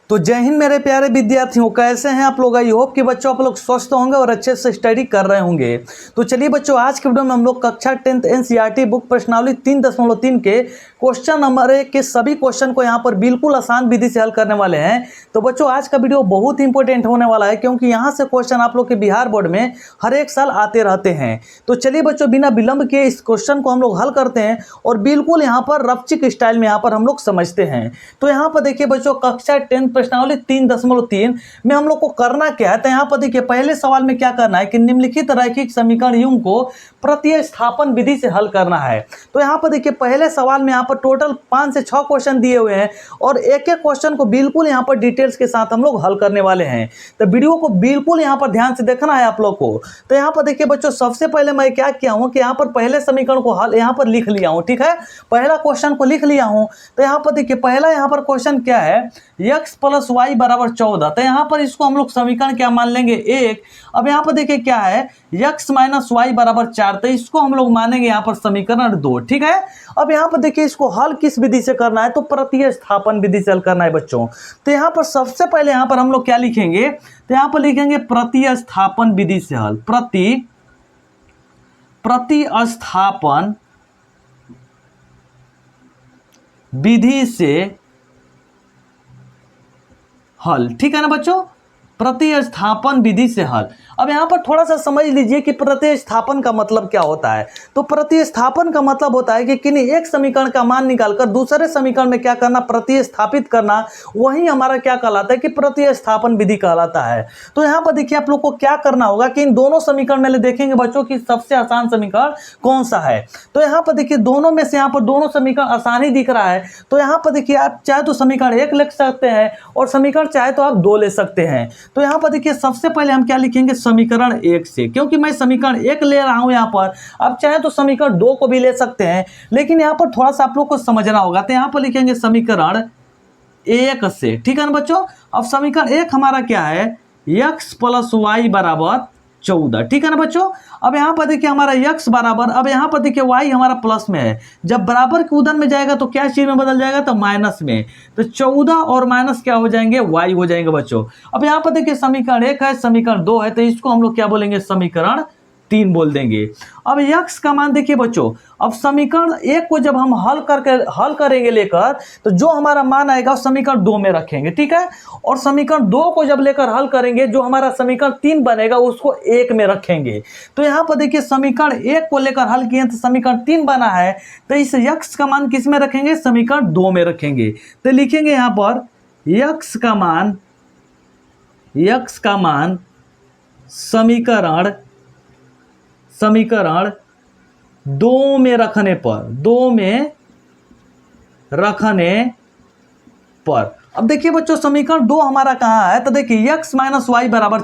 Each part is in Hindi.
तो जय हिंद मेरे प्यारे विद्यार्थियों, कैसे हैं आप लोग। आई होप कि बच्चों आप लोग स्वस्थ होंगे और अच्छे से स्टडी कर रहे होंगे। तो चलिए बच्चों, आज के वीडियो में हम लोग कक्षा 10th एनसीईआरटी बुक प्रश्नावली 3.3 के क्वेश्चन नंबर 1 के सभी क्वेश्चन को यहाँ पर बिल्कुल आसान विधि से हल करने वाले हैं। तो बच्चों आज का वीडियो बहुत इंपॉर्टेंट होने वाला है, क्योंकि यहाँ से क्वेश्चन आप लोग के बिहार बोर्ड में हर एक साल आते रहते हैं। तो चलिए बच्चों, बिना विलंब के इस क्वेश्चन को हम लोग हल करते हैं और बिल्कुल यहाँ पर रफचिक स्टाइल में यहाँ पर हम लोग समझते हैं। तो यहाँ पर देखिए बच्चों, कक्षा 10 प्रश्नावली 3.3 में हम लोग को करना क्या है। तो यहाँ पर देखिए पहले सवाल में क्या करना है कि निम्नलिखित रैखिक समीकरण युग्म को प्रतिस्थापन विधि से हल करना है। तो यहाँ पर देखिए पहले सवाल में यहाँ पर टोटल 5 से 6 क्वेश्चन दिए हुए हैं और एक एक क्वेश्चन को बिल्कुल यहाँ पर डिटेल्स के साथ हम लोग हल करने वाले हैं। तो वीडियो को बिल्कुल यहाँ पर ध्यान से देखना है आप लोग को। तो यहाँ पर देखिए बच्चों, सबसे पहले मैं क्या किया हूँ कि यहाँ पर पहले समीकरण को हल यहाँ पर लिख लिया हूँ। ठीक है, पहला क्वेश्चन को लिख लिया हूँ। तो यहाँ पर देखिए पहला यहाँ पर क्वेश्चन क्या है, x + y = 14। तो यहाँ पर इसको हम लोग समीकरण क्या मान लेंगे, 1। अब यहाँ पर देखिए क्या है, x - y = 4। तो इसको हम लोग मानेंगे यहाँ पर समीकरण 2। ठीक है, अब यहाँ पर देखिए इसको हल किस विधि से करना है, तो प्रतिस्थापन विधि से हल करना है बच्चों। तो यहाँ पर सबसे पहले यहाँ पर हम लोग क्या लिखेंगे, तो यहाँ पर लिखेंगे प्रतिस्थापन विधि से हल। प्रतिस्थापन विधि से हल। ठीक है ना बच्चों, प्रतिस्थापन विधि से हल। अब यहाँ पर थोड़ा सा समझ लीजिए कि प्रतिस्थापन का मतलब क्या होता है। तो प्रतिस्थापन का मतलब होता है कि किन्हीं एक समीकरण का मान निकालकर दूसरे समीकरण में क्या करना, प्रतिस्थापित करना। वही हमारा क्या कहलाता है कि प्रतिस्थापन विधि कहलाता है। तो यहाँ पर देखिए आप लोग को क्या करना होगा कि इन दोनों समीकरण में देखेंगे बच्चों कि सबसे आसान समीकरण कौन सा है। तो यहाँ पर देखिए दोनों में से यहाँ पर दोनों समीकरण आसान ही दिख रहा है। तो यहाँ पर देखिए आप चाहे तो समीकरण 1 लिख सकते हैं और समीकरण चाहे तो आप 2 ले सकते हैं। तो यहाँ पर देखिए सबसे पहले हम क्या लिखेंगे, समीकरण 1 से, क्योंकि मैं समीकरण 1 ले रहा हूं यहाँ पर। आप चाहे तो समीकरण 2 को भी ले सकते हैं, लेकिन यहाँ पर थोड़ा सा आप लोग को समझना होगा। तो यहाँ पर लिखेंगे समीकरण 1 से। ठीक है ना बच्चों। अब समीकरण 1 हमारा क्या है, x + y = 14। ठीक है ना बच्चों। अब यहाँ पर देखिए हमारा x बराबर, अब यहाँ पर देखिए y हमारा प्लस में है, जब बराबर के उधर में जाएगा तो क्या चीज में बदल जाएगा, तो माइनस में। तो 14 और माइनस क्या हो जाएंगे, y हो जाएंगे बच्चों। अब यहाँ पर देखिए समीकरण 1 है, समीकरण 2 है, तो इसको हम लोग क्या बोलेंगे, समीकरण 3 बोल देंगे। अब x का मान देखिए बच्चों, अब समीकरण 1 को जब हम हल करेंगे लेकर, तो जो हमारा मान आएगा समीकरण 2 में रखेंगे। ठीक है, और समीकरण 2 को जब लेकर हल करेंगे, जो हमारा समीकरण 3 बनेगा उसको 1 में रखेंगे। तो यहाँ पर देखिए समीकरण 1 को लेकर हल किए तो समीकरण 3 बना है, तो इस x का मान किस में रखेंगे, समीकरण 2 में रखेंगे। तो लिखेंगे यहाँ पर x का मान समीकरण 2 में रखने पर अब देखिए बच्चों समीकरण 2 हमारा कहाँ है, तो देखिए x - y =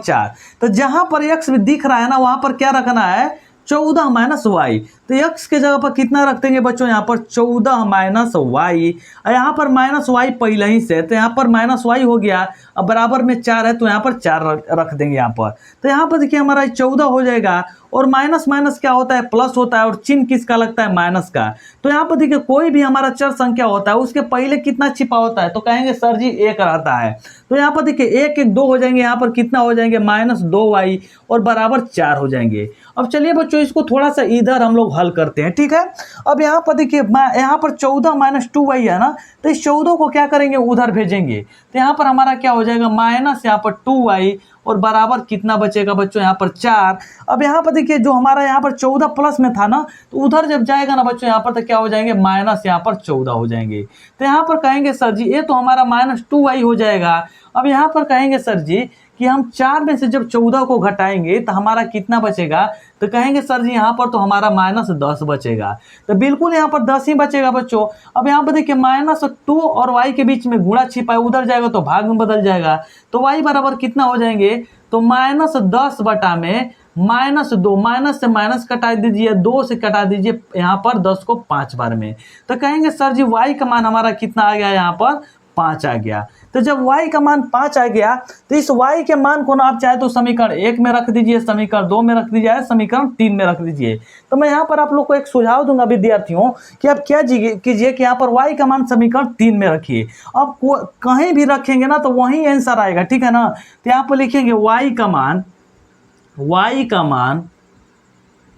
4। तो जहां पर x दिख रहा है ना, वहां पर क्या रखना है, 14 - y। तो x के जगह पर कितना रख देंगे बच्चों, यहाँ पर 14 - y। यहाँ पर -y पहले ही से, तो यहाँ पर -y हो गया। अब बराबर में 4 है, तो यहाँ पर 4 रख देंगे यहाँ पर। तो यहाँ पर देखिए हमारा 14 हो जाएगा, और माइनस माइनस क्या होता है, प्लस होता है, और चिन्ह किसका लगता है, माइनस का। तो यहाँ पर देखिए कोई भी हमारा चर संख्या होता है उसके पहले कितना छिपा होता है, तो कहेंगे सर जी 1 रहता है। तो यहाँ पर देखिए 1 1 2 हो जाएंगे, यहाँ पर कितना हो जाएंगे, -2y, और बराबर 4 हो जाएंगे। अब चलिए बच्चों इसको थोड़ा सा इधर हम लोग हल करते हैं। ठीक है, अब यहाँ पर देखिए यहाँ पर 14 - 2y है ना, तो इस 14 को क्या करेंगे, उधर भेजेंगे। तो यहाँ पर हमारा क्या हो जाएगा, माइनस यहाँ पर 2y, और बराबर कितना बचेगा बच्चों, यहाँ पर 4। अब यहाँ पर देखिए जो हमारा यहाँ पर 14 प्लस में था ना, तो उधर जब जाएगा ना बच्चों यहाँ पर, तो क्या हो जाएंगे, माइनस यहाँ पर 14 हो जाएंगे। तो यहाँ पर कहेंगे सर जी ये तो हमारा -2y हो जाएगा। अब यहाँ पर कहेंगे सर जी कि हम 4 में से जब 14 को घटाएंगे तो हमारा कितना बचेगा, तो कहेंगे सर जी यहाँ पर तो हमारा -10 बचेगा। तो बिल्कुल यहाँ पर 10 ही बचेगा बच्चों। अब यहाँ पर देखिए -2 और y के बीच में गुणा छिपा है, उधर जाएगा तो भाग में बदल जाएगा। तो y बराबर कितना हो जाएंगे, तो -10 बटा में -2, माइनस से माइनस कटा दीजिए, 2 से कटा दीजिए यहाँ पर 10 को 5 बार में। तो कहेंगे सर जी y का मान हमारा कितना आ गया, यहाँ पर 5 आ गया। तो जब y का मान 5 आ गया तो इस y के मान को ना आप चाहे तो समीकरण 1 में रख दीजिए, समीकरण 2 में रख दीजिए, समीकरण 3 में रख दीजिए। तो मैं यहाँ पर आप लोग को एक सुझाव दूंगा विद्यार्थियों कि आप क्या कीजिए कि यहाँ पर y का मान समीकरण 3 में रखिए। आप कहीं भी रखेंगे ना तो वही आंसर आएगा, ठीक है ना। तो यहाँ पर लिखेंगे y का मान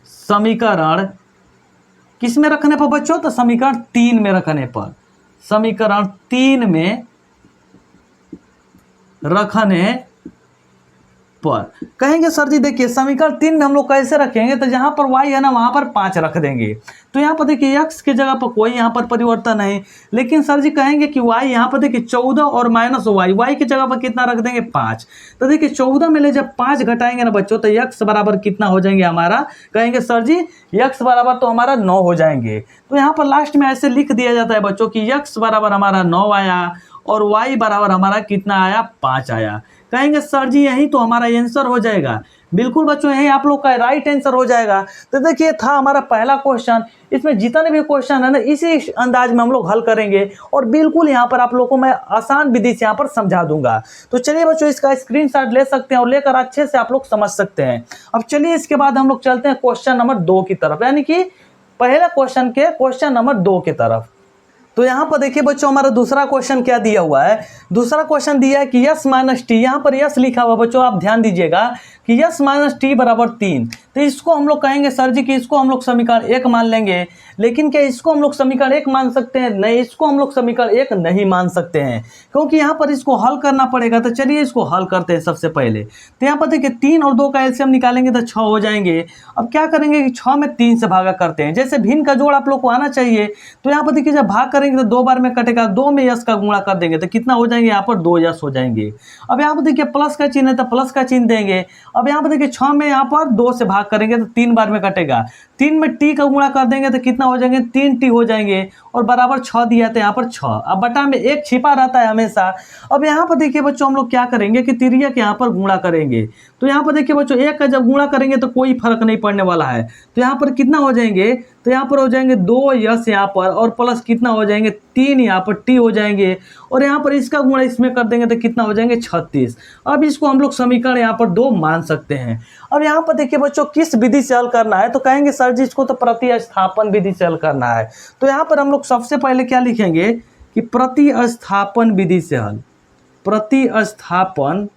समीकरण किस में रखने पर बच्चों, तो समीकरण 3 में रखने पर, समीकरण 3 में रखने पर। कहेंगे सर जी देखिए समीकरण 3 में हम लोग कैसे रखेंगे, तो जहां पर y है ना वहां पर 5 रख देंगे। तो यहाँ पर देखिए x की जगह पर कोई यहाँ पर परिवर्तन है, लेकिन सर जी कहेंगे कि y यहाँ पर देखिए 14 और माइनस y की जगह पर कितना रख देंगे 5। तो देखिए 14 में ले जब 5 घटाएंगे ना बच्चों तो x बराबर कितना हो जाएंगे हमारा, कहेंगे सर जी x बराबर तो हमारा 9 हो जाएंगे। तो यहाँ पर लास्ट में ऐसे लिख दिया जाता है बच्चों की x बराबर हमारा 9 आया और y बराबर हमारा कितना आया 5 आया। कहेंगे सर जी यही तो हमारा आंसर हो जाएगा। बिल्कुल बच्चों यही आप लोग का राइट आंसर हो जाएगा। तो देखिए था हमारा पहला क्वेश्चन, इसमें जितने भी क्वेश्चन है ना इसी अंदाज में हम लोग हल करेंगे और बिल्कुल यहाँ पर आप लोगों को मैं आसान विधि से यहाँ पर समझा दूंगा। तो चलिए बच्चों इसका स्क्रीनशॉट ले सकते हैं और लेकर अच्छे से आप लोग समझ सकते हैं। अब चलिए इसके बाद हम लोग चलते हैं क्वेश्चन नंबर 2 की तरफ, यानी कि पहले क्वेश्चन के क्वेश्चन नंबर 2 की तरफ। तो यहाँ पर देखिए बच्चों हमारा दूसरा क्वेश्चन क्या दिया हुआ है, दूसरा क्वेश्चन दिया है कि यस माइनस टी, यहाँ पर यस लिखा हुआ बच्चों आप ध्यान दीजिएगा कि यस माइनस टी बराबर 3। तो इसको हम लोग कहेंगे सर जी कि इसको हम लोग समीकरण 1 मान लेंगे, लेकिन क्या इसको हम लोग समीकरण 1 मान सकते हैं, नहीं इसको हम लोग समीकरण 1 नहीं मान सकते हैं क्योंकि यहाँ पर इसको हल करना पड़ेगा। तो चलिए इसको हल करते हैं सबसे पहले। तो यहाँ पर देखिए 3 और 2 का एलसीएम निकालेंगे तो 6 हो जाएंगे। अब क्या करेंगे कि 6 में 3 से भागा करते हैं, जैसे भिन्न का जोड़ आप लोग को आना चाहिए। तो यहाँ पर देखिए जब भाग करेंगे तो 2 बार में कटेगा, 2 में यस का गुणा कर देंगे तो कितना हो जाएंगे यहाँ पर 2 यस हो जाएंगे। अब यहाँ पर देखिए प्लस का चिन्ह है तो प्लस का चिन्ह देंगे। अब यहाँ पर देखिए 6 में यहाँ पर 2 से भाग करेंगे तो 3 बार में कटेगा, 3 में टी का गुणा कर देंगे तो कितना हो जाएंगे 3 टी हो जाएंगे और बराबर 6 दिया तो यहाँ पर 6। अब बटा में 1 छिपा रहता है हमेशा। अब यहाँ पर देखिए बच्चों हम लोग क्या करेंगे कि तिरिया के यहाँ पर गुणा करेंगे। तो यहाँ पर देखिए बच्चों 1 का जब गुणा करेंगे तो कोई फर्क नहीं पड़ने वाला है। तो यहाँ पर कितना हो जाएंगे, तो यहाँ पर हो जाएंगे 2 यस यहाँ पर और प्लस कितना हो जाएंगे 3 यहाँ पर टी हो जाएंगे और यहाँ पर इसका गुणा इसमें कर देंगे तो कितना हो जाएंगे 36। अब इसको हम लोग समीकरण यहाँ पर 2 मान सकते हैं। अब यहाँ पर देखिए बच्चों किस विधि से हल करना है, तो कहेंगे सर जी इसको तो प्रतिस्थापन विधि से हल करना है। तो यहाँ पर हम लोग सबसे पहले क्या लिखेंगे कि प्रतिस्थापन विधि से हल, प्रतिस्थापन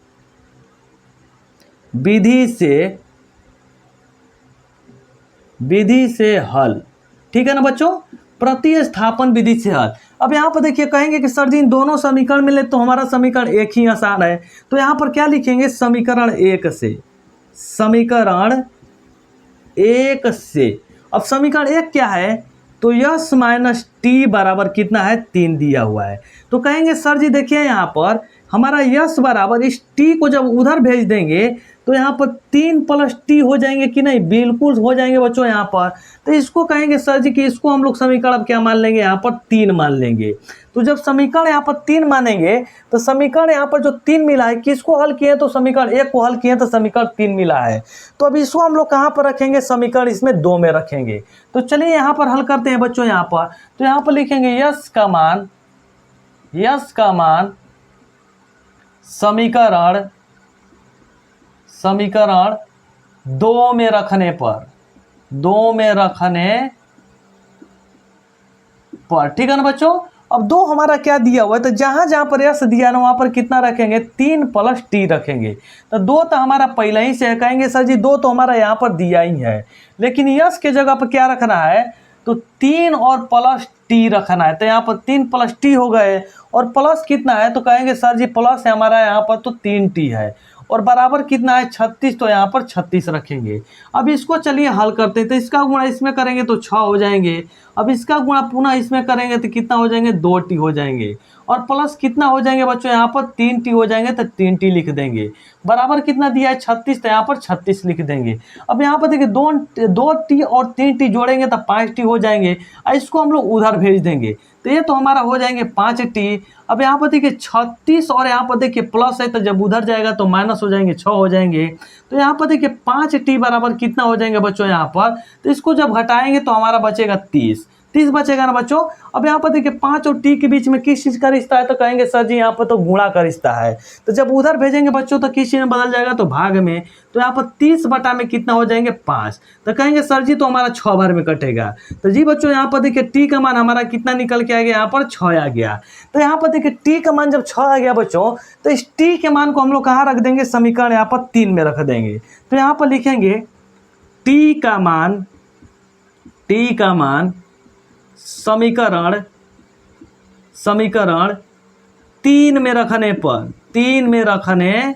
विधि से हल, ठीक है ना बच्चों, प्रतिस्थापन विधि से हल। अब यहाँ पर देखिए कहेंगे कि सर जी इन दोनों समीकरण मिले तो हमारा समीकरण 1 ही आसान है। तो यहाँ पर क्या लिखेंगे समीकरण 1 से, समीकरण 1 से। अब समीकरण 1 क्या है, तो यस माइनस टी बराबर कितना है 3 दिया हुआ है। तो कहेंगे सर जी देखिए यहाँ पर हमारा यस बराबर इस टी को जब उधर भेज देंगे तो यहाँ पर 3 प्लस टी हो जाएंगे कि नहीं, बिल्कुल हो जाएंगे बच्चों यहाँ पर। तो इसको कहेंगे सर जी कि इसको हम लोग समीकरण अब क्या मान लेंगे, यहाँ पर 3 मान लेंगे। तो जब समीकरण यहाँ पर 3 मानेंगे तो समीकरण यहाँ पर जो 3 मिला है किसको हल किए, तो समीकरण 1 को हल किए तो समीकरण 3 मिला है। तो अब इसको हम लोग कहाँ पर रखेंगे, समीकरण इसमें 2 में रखेंगे। तो चलिए यहाँ पर हल करते हैं बच्चों। यहाँ पर तो यहाँ पर लिखेंगे यस का मान समीकरण 2 में रखने पर, 2 में रखने पर, ठीक है ना बच्चों। अब 2 हमारा क्या दिया हुआ है, तो जहां जहां पर यस दिया ना वहां पर कितना रखेंगे 3 प्लस टी रखेंगे। तो 2 तो हमारा पहले ही से है, कहेंगे सर जी 2 तो हमारा यहाँ पर दिया ही है, लेकिन यस के जगह पर क्या रखना है, तो 3 और प्लस टी रखना है। तो यहाँ पर 3 प्लस टी हो गए और प्लस कितना है, तो कहेंगे सर जी प्लस है हमारा यहाँ पर तो 3 टी है और बराबर कितना है 36। तो यहाँ पर 36 रखेंगे। अब इसको चलिए हल करते हैं। तो इसका गुणा इसमें करेंगे तो 6 हो जाएंगे। अब इसका गुणा पुनः इसमें करेंगे तो कितना हो जाएंगे 2 टी हो जाएंगे और प्लस कितना हो जाएंगे बच्चों यहाँ पर 3 टी हो जाएंगे। तो 3 टी लिख देंगे, बराबर कितना दिया है 36, तो यहाँ पर 36 लिख देंगे। अब यहाँ पर देखिए 2 टी और 3 टी जोड़ेंगे तो 5 टी हो जाएंगे और इसको हम लोग उधर भेज देंगे तो ये तो हमारा हो जाएंगे 5 टी। अब यहाँ पर देखिए 36 और यहाँ पर देखिए प्लस है तो जब उधर जाएगा तो माइनस हो जाएंगे 6 हो जाएंगे। तो यहाँ पर देखिए 5 टी बराबर कितना हो जाएंगे बच्चों यहाँ पर, तो इसको जब घटाएंगे तो हमारा बचेगा 30। 30 बचेगा ना बच्चों। अब यहाँ पर देखिए 5 और t के बीच में किस चीज़ का रिश्ता है, तो कहेंगे सर जी यहाँ पर तो गुणा का रिश्ता है। तो जब उधर भेजेंगे बच्चों तो किस चीज़ में बदल जाएगा, तो भाग में। तो यहाँ पर 30 बटा में कितना हो जाएंगे 5। तो कहेंगे सर जी तो हमारा 6 बार में कटेगा। तो जी बच्चों यहाँ पर देखिए t का मान हमारा कितना निकल के आ गया, यहाँ पर 6 आ गया। तो यहाँ पर देखिए t का मान जब 6 आ गया बच्चों, तो इस t के मान को हम लोग कहाँ रख देंगे, समीकरण यहाँ पर 3 में रख देंगे। तो यहाँ पर लिखेंगे t का मान समीकरण 3 में रखने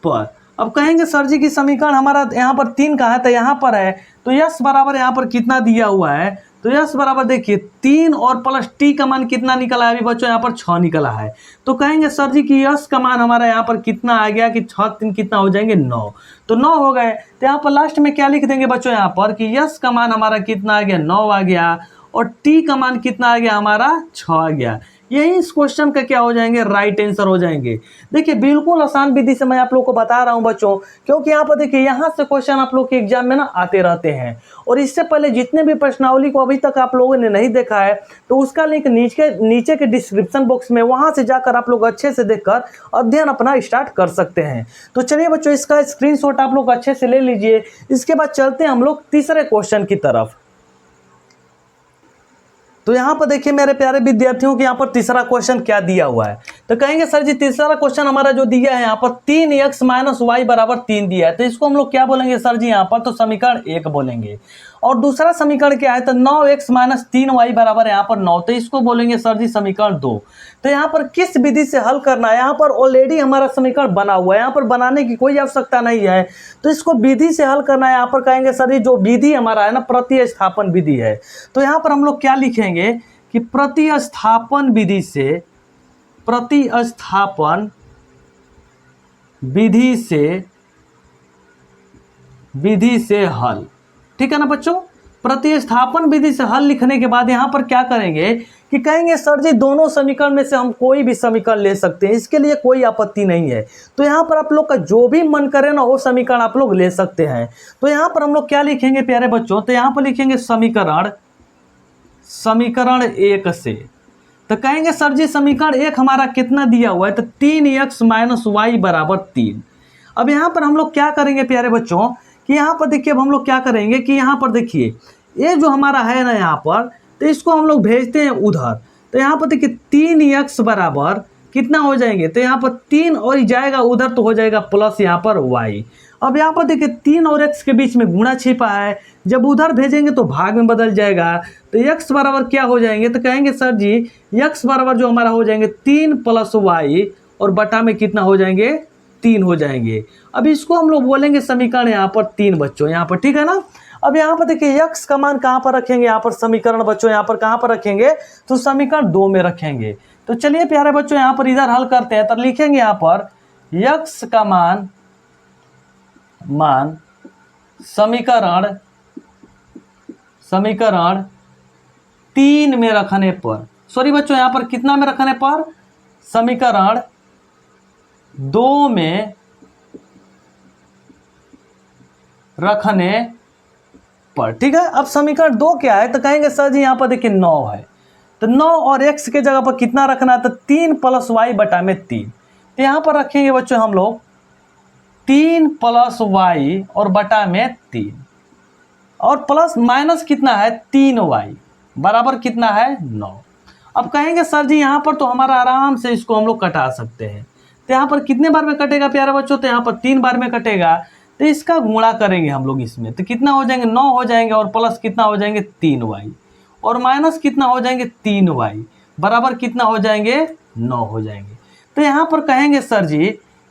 पर अब कहेंगे सर जी की समीकरण हमारा यहाँ पर 3 का है, तो यहाँ पर है तो यस बराबर यहाँ पर कितना दिया हुआ है, तो यस बराबर देखिए 3 और प्लस टी का मान कितना निकला है अभी बच्चों, यहाँ पर 6 निकला है। तो कहेंगे सर जी कि यस का मान हमारा यहाँ पर कितना आ गया कि 6 3 कितना हो जाएंगे 9। तो 9 हो गए। तो यहाँ पर लास्ट में क्या लिख देंगे बच्चों, यहाँ पर कि यस का मान हमारा कितना आ गया 9 आ गया, और टी का मान कितना आ गया हमारा 6 आ गया। यही इस क्वेश्चन का क्या हो जाएंगे, राइट आंसर हो जाएंगे। देखिए बिल्कुल आसान विधि से मैं आप लोग को बता रहा हूं बच्चों, क्योंकि यहाँ पर देखिए यहाँ से क्वेश्चन आप लोग के एग्जाम में ना आते रहते हैं। और इससे पहले जितने भी प्रश्नावली को अभी तक आप लोगों ने नहीं देखा है, तो उसका लिंक नीचे के डिस्क्रिप्शन बॉक्स में, वहां से जाकर आप लोग अच्छे से देखकर अध्ययन अपना स्टार्ट कर सकते हैं। तो चलिए बच्चों इसका स्क्रीनशॉट आप लोग अच्छे से ले लीजिए। इसके बाद चलते हैं हम लोग तीसरे क्वेश्चन की तरफ। तो यहाँ पर देखिए मेरे प्यारे विद्यार्थियों के यहाँ पर तीसरा क्वेश्चन क्या दिया हुआ है, तो कहेंगे सर जी तीसरा क्वेश्चन हमारा जो दिया है यहाँ पर 3x - y बराबर 3 दिया है। तो इसको हम लोग क्या बोलेंगे सर जी यहाँ पर, तो समीकरण 1 बोलेंगे। और दूसरा समीकरण क्या है, तो 9x - 3y बराबर यहाँ पर 9, तो इसको बोलेंगे सर जी समीकरण 2। तो यहाँ पर किस विधि से हल करना है, यहाँ पर ऑलरेडी हमारा समीकरण बना हुआ है, यहाँ पर बनाने की कोई आवश्यकता नहीं है। तो इसको विधि से हल करना है। यहाँ पर कहेंगे सर जी जो विधि हमारा है ना प्रतिस्थापन विधि है। तो यहाँ पर हम लोग क्या लिखेंगे कि प्रतिस्थापन विधि से हल, ठीक है ना बच्चों। प्रतिस्थापन विधि से हल लिखने के बाद यहाँ पर क्या करेंगे कि कहेंगे सर जी दोनों समीकरण में से हम कोई भी समीकरण ले सकते हैं, इसके लिए कोई आपत्ति नहीं है। तो यहाँ पर आप लोग का जो भी मन करे ना वो समीकरण आप लोग ले सकते हैं। तो यहाँ पर हम लोग क्या लिखेंगे प्यारे बच्चों, तो यहाँ पर लिखेंगे समीकरण 1 से। तो कहेंगे सर जी समीकरण 1 हमारा कितना दिया हुआ है, तो 3x - y बराबर 3। अब यहाँ पर हम लोग क्या करेंगे प्यारे बच्चों कि यहाँ पर देखिए अब हम लोग क्या करेंगे कि यहाँ पर देखिए ये जो हमारा है ना यहाँ पर, तो इसको हम लोग भेजते हैं उधर। तो यहाँ पर देखिए 3x बराबर कितना हो जाएंगे, तो यहाँ पर 3 और जाएगा उधर तो हो जाएगा प्लस यहाँ पर y। अब यहाँ पर देखिए 3 और x के बीच में गुणा छिपा है, जब उधर भेजेंगे तो भाग में बदल जाएगा। तो x बराबर क्या हो जाएंगे, तो कहेंगे सर जी x बराबर जो हमारा हो जाएंगे 3 + y, और बटा में कितना हो जाएंगे 3 हो जाएंगे। अब इसको हम लोग बोलेंगे समीकरण यहाँ पर 3 बच्चों, यहाँ पर ठीक है ना। अब यहाँ पर देखिए x का मान कहाँ पर रखेंगे, यहाँ पर समीकरण बच्चों यहाँ पर कहाँ पर रखेंगे, तो समीकरण 2 में रखेंगे। तो चलिए प्यारे बच्चों यहाँ पर इधर हल करते हैं। तो लिखेंगे यहाँ पर x का मान समीकरण 3 में रखने पर, सॉरी बच्चों यहाँ पर कितना में रखने पर, समीकरण 2 में रखने पर, ठीक है। अब समीकरण 2 क्या है, तो कहेंगे सर जी यहाँ पर देखिए 9 है, तो 9 और x के जगह पर कितना रखना है, तो 3 + y बटा में 3। तो यहाँ पर रखेंगे बच्चों हम लोग 3 + y और बटा में 3, और प्लस माइनस कितना है 3y बराबर कितना है 9। अब कहेंगे सर जी यहाँ पर तो हमारा आराम से इसको हम लोग कटा सकते हैं। तो यहाँ पर कितने बार में कटेगा प्यारे बच्चों, तो यहाँ पर 3 बार में कटेगा। तो इसका गुणा करेंगे हम लोग इसमें, तो कितना हो जाएंगे 9 हो जाएंगे, और प्लस कितना हो जाएंगे 3y, और माइनस कितना हो जाएंगे 3y बराबर कितना हो जाएंगे 9 हो जाएंगे। तो यहाँ पर कहेंगे सर जी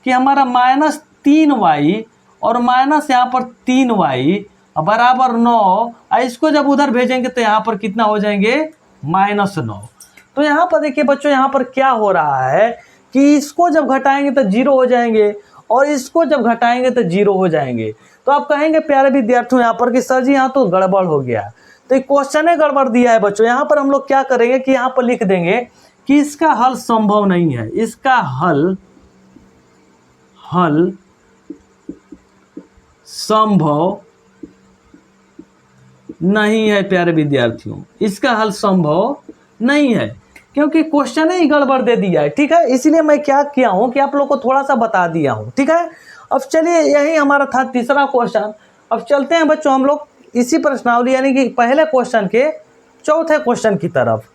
कि हमारा -3y और माइनस यहाँ पर 3y बराबर 9, इसको जब उधर भेजेंगे तो यहाँ पर कितना हो जाएंगे -9। तो यहाँ पर देखिए बच्चों यहाँ पर क्या हो रहा है कि इसको जब घटाएंगे तो 0 हो जाएंगे, और इसको जब घटाएंगे तो 0 हो जाएंगे। तो आप कहेंगे प्यारे विद्यार्थियों यहाँ पर कि सर जी यहाँ तो गड़बड़ हो गया, तो क्वेश्चन ने गड़बड़ दिया है बच्चों। यहाँ पर हम लोग क्या करेंगे कि यहाँ पर लिख देंगे कि इसका हल संभव नहीं है, इसका हल संभव नहीं है प्यारे विद्यार्थियों, इसका हल संभव नहीं है, क्योंकि क्वेश्चन ही गड़बड़ दे दिया है। ठीक है, इसीलिए मैं क्या किया हूँ कि आप लोग को थोड़ा सा बता दिया हूँ। ठीक है, अब चलिए यही हमारा था तीसरा क्वेश्चन। अब चलते हैं बच्चों हम लोग इसी प्रश्नावली यानी कि पहले क्वेश्चन के चौथे क्वेश्चन की तरफ।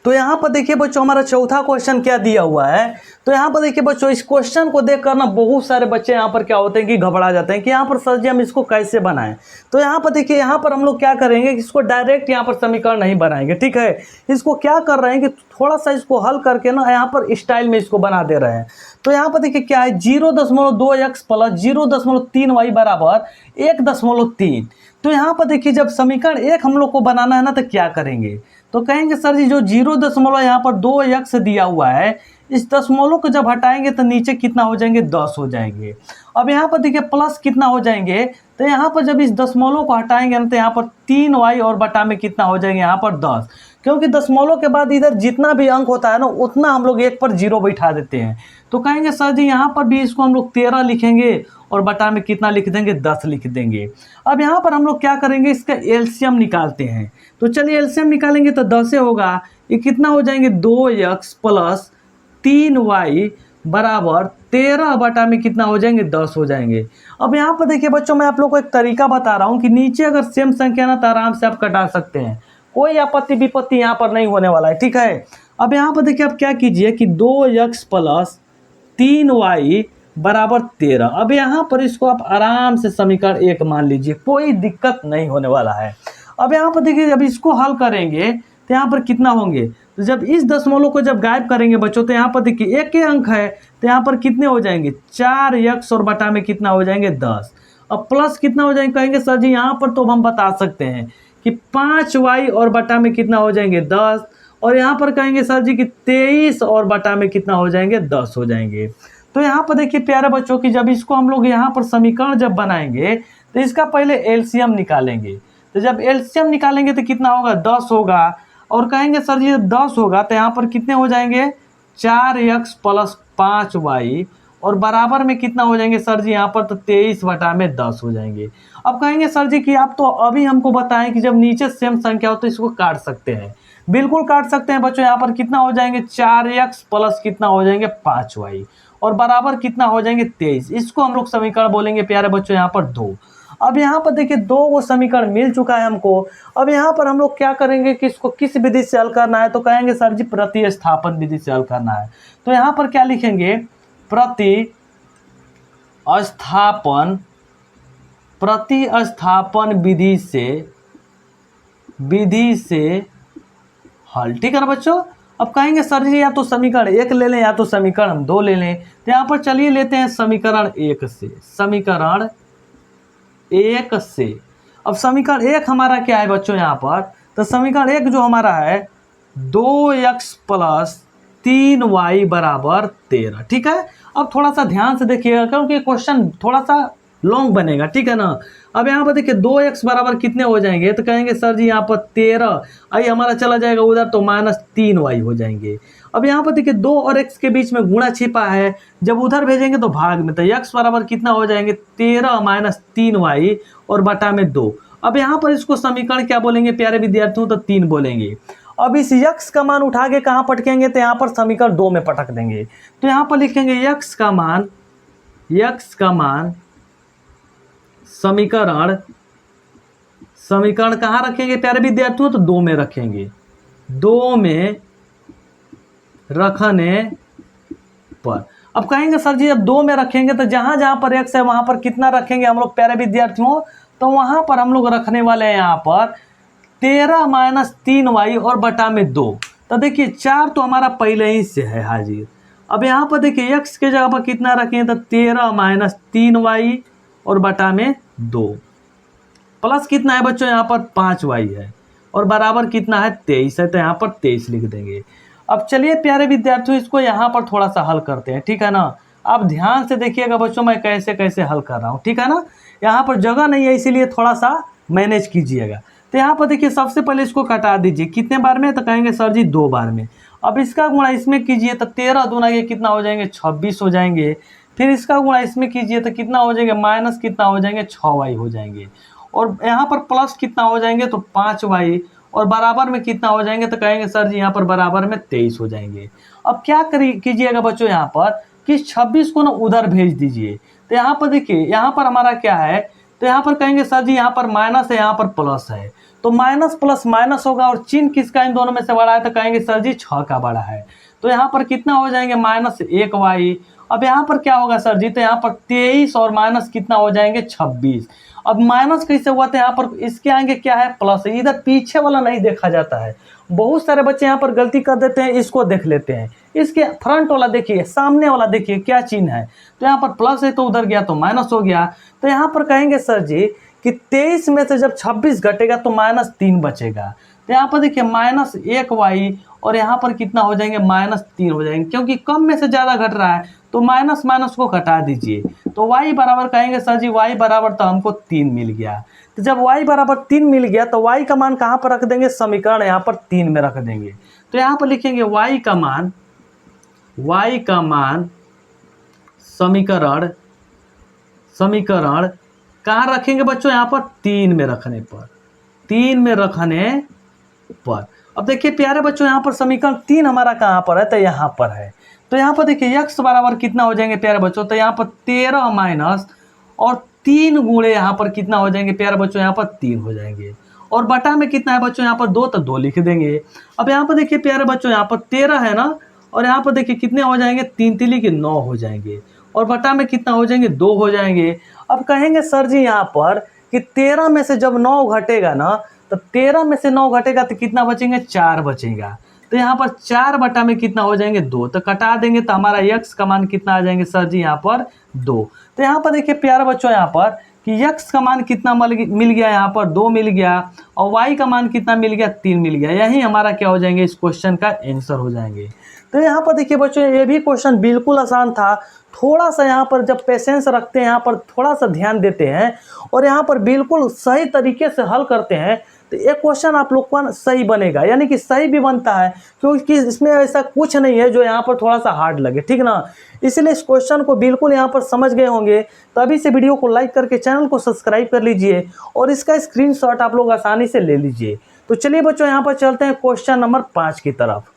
तो यहाँ पर देखिए बच्चों हमारा चौथा क्वेश्चन क्या दिया हुआ है। तो यहाँ पर देखिए बच्चों इस क्वेश्चन को देखकर ना बहुत सारे बच्चे यहाँ पर क्या होते हैं कि घबरा जाते हैं कि यहाँ पर सर जी हम इसको कैसे बनाएं। तो यहाँ पर देखिए यहाँ पर हम लोग क्या करेंगे कि इसको डायरेक्ट यहाँ पर समीकरण नहीं बनाएंगे। ठीक है, इसको क्या कर रहे हैं कि थोड़ा सा इसको हल करके ना यहाँ पर स्टाइल में इसको बना दे रहे हैं। तो यहाँ पर देखिए क्या है 0.2x प्लस 0.3y बराबर 1.3। तो यहाँ पर देखिए जब समीकरण एक हम लोग को बनाना है ना तो क्या करेंगे, तो कहेंगे सर जी जो 0 यहाँ पर 2x दिया हुआ है इस दशमलव को जब हटाएंगे तो नीचे कितना हो जाएंगे 10 हो जाएंगे। अब यहाँ पर देखिए प्लस कितना हो जाएंगे, तो यहाँ पर जब इस दशमलव को हटाएंगे ना तो यहाँ पर 3y और बटा में कितना हो जाएंगे यहाँ पर 10, क्योंकि दशमलव के बाद इधर जितना भी अंक होता है ना उतना हम लोग एक पर 0 बैठा देते हैं। तो कहेंगे सर जी यहाँ पर भी इसको हम लोग 13 लिखेंगे और बटा में कितना लिख देंगे 10 लिख देंगे। अब यहाँ पर हम लोग क्या करेंगे इसका एलसीएम निकालते हैं। तो चलिए एलसीएम निकालेंगे तो 10 से होगा, ये कितना हो जाएंगे 2x प्लस 3y बराबर 13 बटा में कितना हो जाएंगे 10 हो जाएंगे। अब यहाँ पर देखिए बच्चों मैं आप लोग को एक तरीका बता रहा हूँ कि नीचे अगर सेम संख्या ना तो आराम से आप कटा सकते हैं, कोई आपत्ति विपत्ति यहाँ पर नहीं होने वाला है। ठीक है, अब यहाँ पर देखिए आप क्या कीजिए कि 2x प्लस 3y बराबर 13। अब यहाँ पर इसको आप आराम से समीकरण 1 मान लीजिए, कोई दिक्कत नहीं होने वाला है। अब यहाँ पर देखिए जब इसको हल करेंगे तो यहाँ पर कितना होंगे, तो जब इस दशमलव को जब गायब करेंगे बच्चों तो यहाँ पर देखिए एक ही अंक है तो यहाँ पर कितने हो जाएंगे 4x और बटा में कितना हो जाएंगे 10। अब प्लस कितना हो जाएंगे, कहेंगे सर जी यहाँ पर तो हम बता सकते हैं कि 5y और बटा में कितना हो जाएंगे 10, और यहाँ पर कहेंगे सर जी कि 23 और बटा में कितना हो जाएंगे 10 हो जाएंगे। तो यहाँ पर देखिए प्यारे बच्चों की जब इसको हम लोग यहाँ पर समीकरण जब बनाएंगे तो इसका पहले एलसीएम निकालेंगे। तो जब एलसीएम निकालेंगे तो कितना होगा 10 होगा, और कहेंगे सर जी जब 10 होगा तो यहाँ पर कितने हो जाएंगे 4x प्लस 5y और बराबर में कितना हो जाएंगे सर जी यहाँ पर तो 23 बटा में 10 हो जाएंगे। अब कहेंगे सर जी कि आप तो अभी हमको बताएं कि जब नीचे सेम संख्या हो तो इसको काट सकते हैं। बिल्कुल काट सकते हैं बच्चों, यहाँ पर कितना हो जाएंगे 4x प्लस कितना हो जाएंगे 5y और बराबर कितना हो जाएंगे 23। इसको हम लोग समीकरण बोलेंगे प्यारे बच्चों यहाँ पर 2। अब यहाँ पर देखिए 2 वो समीकरण मिल चुका है हमको। अब यहाँ पर हम लोग क्या करेंगे कि इसको किस विधि से हल करना है, तो कहेंगे सर जी प्रतिस्थापन विधि से हल करना है। तो यहाँ पर क्या लिखेंगे प्रतिस्थापन विधि से हल। ठीक है ना बच्चों। अब कहेंगे सर जी या तो समीकरण 1 ले लें या तो समीकरण हम 2 ले लें। तो यहाँ पर चलिए लेते हैं समीकरण 1 से। समीकरण 1 से अब समीकरण 1 हमारा क्या है बच्चों यहाँ पर, तो समीकरण 1 जो हमारा है 2x प्लस 3y बराबर 13। ठीक है, अब थोड़ा सा ध्यान से देखिएगा क्योंकि क्वेश्चन थोड़ा सा लॉन्ग बनेगा। ठीक है ना। अब यहाँ पर देखिए 2x बराबर कितने हो जाएंगे, तो कहेंगे सर जी यहाँ पर 13, आई हमारा चला जाएगा उधर तो -3y हो जाएंगे। अब यहाँ पर देखिए 2 और x के बीच में गुणा छिपा है, जब उधर भेजेंगे तो भाग में, तो x बराबर कितना हो जाएंगे 13 माइनस 3y और बटा में 2। अब यहाँ पर इसको समीकरण क्या बोलेंगे प्यारे विद्यार्थियों, तो 3 बोलेंगे। अब इस x का मान उठा के कहाँ पटकेंगे, तो यहाँ पर समीकरण 2 में पटक देंगे। तो यहाँ पर लिखेंगे x का मान समीकरण कहाँ रखेंगे प्यारे विद्यार्थियों, तो 2 में रखेंगे। 2 में रखने पर अब कहेंगे सर जी जब 2 में रखेंगे तो जहाँ जहाँ पर x है वहाँ पर कितना रखेंगे हम लोग प्यारे विद्यार्थियों, तो वहाँ पर हम लोग रखने वाले हैं यहाँ पर 13 माइनस 3y और बटा में 2। तो देखिए 4 तो हमारा पहले ही से है हाजिर। अब यहाँ पर देखिए x के जगह पर कितना रखेंगे, तो 13 माइनस 3y और बटा में 2 प्लस कितना है बच्चों यहाँ पर 5y है और बराबर कितना है 23 है, तो यहाँ पर 23 लिख देंगे। अब चलिए प्यारे विद्यार्थियों इसको यहाँ पर थोड़ा सा हल करते हैं। ठीक है ना। आप ध्यान से देखिएगा बच्चों मैं कैसे कैसे हल कर रहा हूँ। ठीक है ना, यहाँ पर जगह नहीं है इसीलिए थोड़ा सा मैनेज कीजिएगा। तो यहाँ पर देखिए सबसे पहले इसको कटा दीजिए, कितने बार में, तो कहेंगे सर जी 2 बार में। अब इसका गुणा इसमें कीजिए तो 13 दूना ये कितना हो जाएंगे 26 हो जाएंगे। फिर इसका गुणा इसमें कीजिए तो कितना हो जाएंगे माइनस कितना हो जाएंगे 6y हो जाएंगे। और यहाँ पर प्लस कितना हो जाएंगे तो 5y, और बराबर में कितना हो जाएंगे तो कहेंगे सर जी यहाँ पर बराबर में 23 हो जाएंगे। अब क्या कीजिएगा बच्चों यहाँ पर कि 26 को ना उधर भेज दीजिए। तो यहाँ पर देखिए यहाँ पर हमारा क्या है, तो यहाँ पर कहेंगे सर जी यहाँ पर माइनस है, यहाँ पर प्लस है, तो माइनस प्लस माइनस होगा और चिन्ह किसका इन दोनों में से बड़ा है, तो कहेंगे सर जी 6 का बड़ा है। तो यहाँ पर कितना हो जाएंगे -1y। अब यहाँ पर क्या होगा सर जी, तो यहाँ पर 23 और माइनस कितना हो जाएंगे 26। अब माइनस कैसे हुआ, तो यहाँ पर इसके आएंगे क्या है प्लस, इधर पीछे वाला नहीं देखा जाता है। बहुत सारे बच्चे यहाँ पर गलती कर देते हैं, इसको देख लेते हैं, इसके फ्रंट वाला देखिए, सामने वाला देखिए क्या चिन्ह है, तो यहाँ पर प्लस है तो उधर गया तो माइनस हो गया। तो यहाँ पर कहेंगे सर जी कि 23 में से जब 26 घटेगा तो -3 बचेगा। तो यहाँ पर देखिए -1y और यहाँ पर कितना हो जाएंगे -3 हो जाएंगे, क्योंकि कम में से ज़्यादा घट रहा है तो माइनस माइनस को घटा दीजिए। तो y बराबर कहेंगे सर जी y बराबर तो हमको 3 मिल गया। तो जब y बराबर 3 मिल गया तो y का मान कहाँ पर रख देंगे, समीकरण यहाँ पर 3 में रख देंगे। तो यहाँ पर लिखेंगे y का मान समीकरण कहाँ रखेंगे बच्चों, यहाँ पर 3 में रखने पर। अब देखिए प्यारे बच्चों यहाँ पर समीकरण 3 हमारा कहाँ पर है, तो यहाँ पर है। तो यहाँ पर देखिए x बराबर कितना हो जाएंगे प्यारे बच्चों, तो यहाँ पर 13 माइनस और 3 गुणे यहाँ पर कितना हो जाएंगे प्यारे बच्चों, यहाँ पर 3 हो जाएंगे, और बटा में कितना है बच्चों यहाँ पर 2, तो 2 लिख देंगे। अब यहाँ पर देखिए प्यारे बच्चों यहाँ पर 13 है ना, और यहाँ पर देखिए कितने हो जाएंगे 3 तिली के 9 हो जाएंगे, और बटा में कितना हो जाएंगे 2 हो जाएंगे। अब कहेंगे सर जी यहाँ पर कि 13 में से जब 9 घटेगा ना, तो 13 में से 9 घटेगा तो कितना बचेंगे 4 बचेगा। तो यहाँ पर 4 बटा में कितना हो जाएंगे 2, तो कटा देंगे तो हमारा x का मान कितना आ जाएंगे सर जी यहाँ पर 2। तो यहाँ पर देखिए प्यारे बच्चों यहाँ पर कि x का मान कितना मिल गया, यहाँ पर 2 मिल गया, और y का मान कितना मिल गया 3 मिल गया। यही हमारा क्या हो जाएंगे, इस क्वेश्चन का आंसर हो जाएंगे। तो यहाँ पर देखिए बच्चों ये भी क्वेश्चन बिल्कुल आसान था। थोड़ा सा यहाँ पर जब पेशेंस रखते हैं, यहाँ पर थोड़ा सा ध्यान देते हैं और यहाँ पर बिल्कुल सही तरीके से हल करते हैं, तो एक क्वेश्चन आप लोग का सही बनेगा, यानी कि सही भी बनता है, क्योंकि इसमें ऐसा कुछ नहीं है जो यहाँ पर थोड़ा सा हार्ड लगे, ठीक ना। इसलिए इस क्वेश्चन को बिल्कुल यहाँ पर समझ गए होंगे, तो अभी से वीडियो को लाइक करके चैनल को सब्सक्राइब कर लीजिए और इसका स्क्रीनशॉट आप लोग आसानी से ले लीजिए। तो चलिए बच्चों यहाँ पर चलते हैं क्वेश्चन नंबर 5 की तरफ।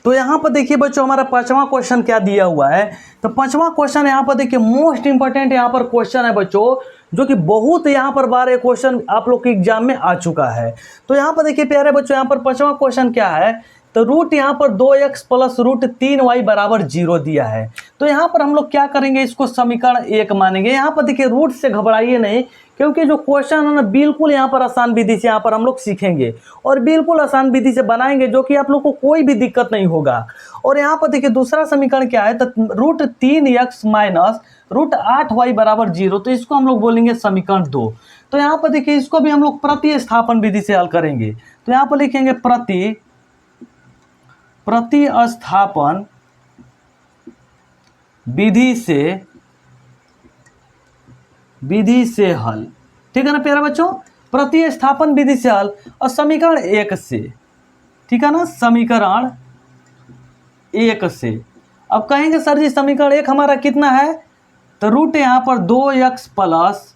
तो यहाँ पर देखिए बच्चों हमारा 5वां क्वेश्चन क्या दिया हुआ है, तो 5वां क्वेश्चन यहाँ पर देखिए मोस्ट इंपॉर्टेंट यहाँ पर क्वेश्चन है बच्चों, जो कि बहुत यहाँ पर बार ये क्वेश्चन आप लोग के एग्जाम में आ चुका है। तो यहाँ पर देखिए प्यारे बच्चों यहाँ पर 5वां क्वेश्चन क्या है, तो रूट यहाँ पर 2x प्लस रूट 3y बराबर 0 दिया है। तो यहाँ पर हम लोग क्या करेंगे, इसको समीकरण 1 मानेंगे। यहाँ पर देखिए रूट से घबराइए नहीं, क्योंकि जो क्वेश्चन है ना बिल्कुल यहाँ पर आसान विधि से यहाँ पर हम लोग सीखेंगे और बिल्कुल आसान विधि से बनाएंगे, जो कि आप लोग को कोई भी दिक्कत नहीं होगा। और यहाँ पर देखिए दूसरा समीकरण क्या है, तो root 3x minus root 8y बराबर 0, तो इसको हम लोग बोलेंगे समीकरण 2। तो यहाँ पर देखिए इसको भी हम लोग प्रतिस्थापन विधि से हल करेंगे। तो यहाँ पर लिखेंगे प्रतिस्थापन विधि से हल, ठीक है ना प्यारे बच्चों, प्रतिस्थापन विधि से हल और समीकरण 1 से, ठीक है ना, समीकरण 1 से। अब कहेंगे सर जी समीकरण 1 हमारा कितना है, तो रूट यहाँ पर 2x प्लस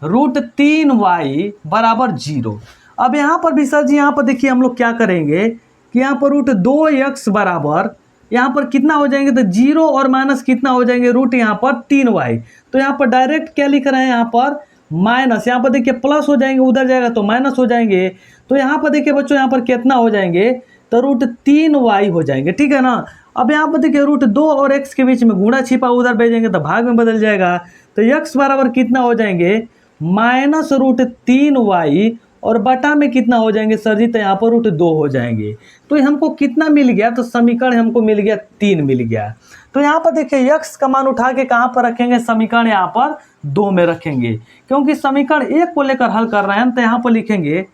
रूट 3y बराबर 0। अब यहाँ पर भी सर जी यहाँ पर देखिए हम लोग क्या करेंगे कि यहाँ पर रूट 2x बराबर यहाँ पर कितना हो जाएंगे, तो 0 और माइनस कितना हो जाएंगे रूट यहाँ पर 3y। तो यहाँ पर डायरेक्ट क्या लिख रहे हैं, यहाँ पर माइनस, यहाँ पर देखिए प्लस हो जाएंगे, उधर जाएगा तो माइनस हो जाएंगे। तो यहाँ पर देखिए बच्चों यहाँ पर कितना हो जाएंगे, तो रूट 3y हो जाएंगे, ठीक है ना। अब यहाँ पर देखिए रूट 2 और x के बीच में गुणा छिपा, उधर भेजेंगे तो भाग में बदल जाएगा। तो x बराबर कितना हो जाएंगे माइनस रूट 3y और बटा में कितना हो जाएंगे सर जी, तो यहाँ पर रूट 2 हो जाएंगे। तो हमको कितना मिल गया, तो समीकरण हमको मिल गया 3 मिल गया। तो यहाँ पर देखिए x का मान उठा के कहाँ पर रखेंगे, समीकरण यहाँ पर 2 में रखेंगे, क्योंकि समीकरण 1 को लेकर हल कर रहे हैं। तो यहाँ पर लिखेंगे